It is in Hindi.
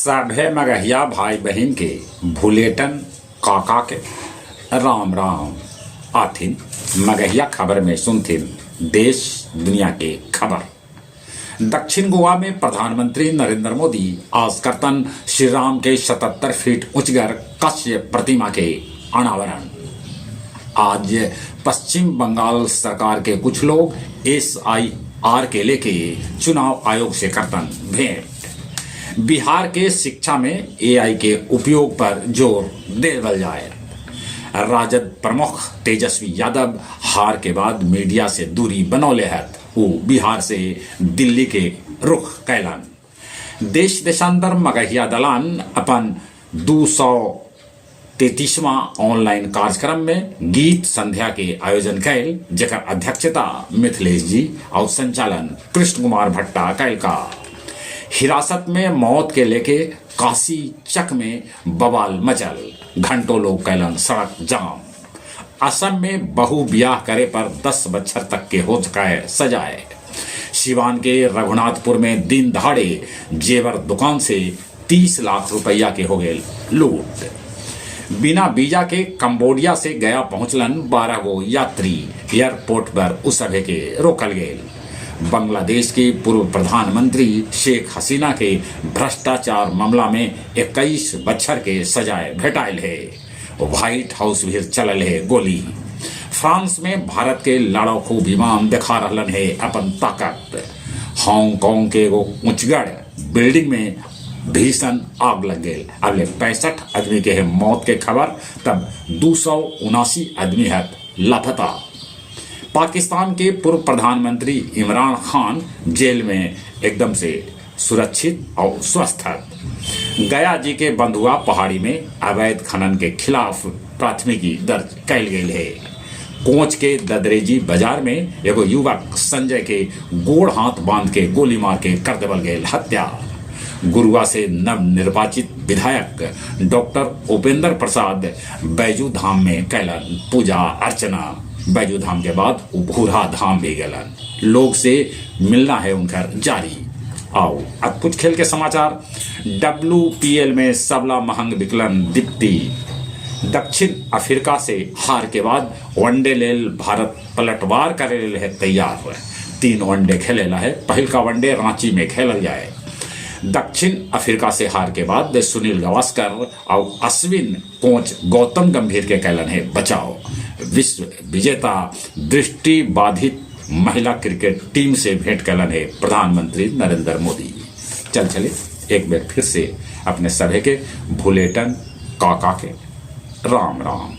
सभे मगहिया भाई बहन के भुलेटन काका के राम राम आथिन। मगहिया खबर में सुनथिन देश दुनिया के खबर। दक्षिण गोवा में प्रधानमंत्री नरेंद्र मोदी आज करतन श्री राम के 77 फीट उच्चगर कांस्य प्रतिमा के अनावरण। आज पश्चिम बंगाल सरकार के कुछ लोग SIR के लेके चुनाव आयोग से करतन भेंट। बिहार के शिक्षा में AI के उपयोग पर जोर देवल जाए। राजद प्रमुख तेजस्वी यादव हार के बाद मीडिया से दूरी बनौले हत। वो बिहार से दिल्ली के रुख कैलन। देश देशांतर मगहिया दलान अपन 233वां ऑनलाइन कार्यक्रम में गीत संध्या के आयोजन कैल, जकर अध्यक्षता मिथिलेश जी और संचालन कृष्ण कुमार भट्टा कैल का। हिरासत में मौत के लेके काशी चक में बवाल मचल, घंटों लोग कैलन सड़क जाम। असम में बहु ब्याह करे पर 10 बच्चर तक के हो चुकाए सजाए। सिवान के रघुनाथपुर में दिन दहाड़े जेवर दुकान से 30 लाख रुपया के हो गए लूट। बिना वीजा के कंबोडिया से गया पहुंचलन 12 गो यात्री, एयरपोर्ट पर उस सभे के रोकल गए। बांग्लादेश के पूर्व प्रधानमंत्री शेख हसीना के भ्रष्टाचार मामला में 21 बच्चर के सजाए भेटाइल है। व्हाइट हाउस भी चलल है गोली। फ्रांस में भारत के लड़ाकू विमान दिखा रहलन है अपन ताकत। हांगकांग के एगो उच्चगढ़ बिल्डिंग में भीषण आग लग गई। अगले 65 आदमी के है मौत के खबर, तब 279 आदमी है लापता। पाकिस्तान के पूर्व प्रधानमंत्री इमरान खान जेल में एकदम से सुरक्षित और स्वस्थ है। गया जी के बंधुआ पहाड़ी में अवैध खनन के खिलाफ प्राथमिकी दर्ज कैल गई है। कोंच के ददरेजी बाजार में एगो युवक संजय के गोड़ हाथ बांध के गोली मार के कर देवल गई हत्या। गुरुआ से नव निर्वाचित विधायक डॉक्टर उपेंद्र प्रसाद बैजू धाम में कैलन पूजा अर्चना। बैजू धाम के बाद उभूरा धाम भी गलन। लोग से मिलना है उनका जारी। आओ अब कुछ खेल के समाचार। WPL में सबला महंग विकलन दीप्ति। दक्षिण अफ्रीका से हार के बाद वनडे लेल भारत पलटवार करे है तैयार हुए। 3 वनडे खेलेला है। पहल का वनडे रांची में खेलल जाए। दक्षिण अफ्रीका से हार के बाद सुनील गावस्कर और अश्विन कोच गौतम गंभीर के कैलन है बचाव। विश्व विजेता दृष्टि बाधित महिला क्रिकेट टीम से भेंट कैलन है प्रधानमंत्री नरेंद्र मोदी। चले एक बार फिर से अपने सभे के भुलेटन काका के राम राम।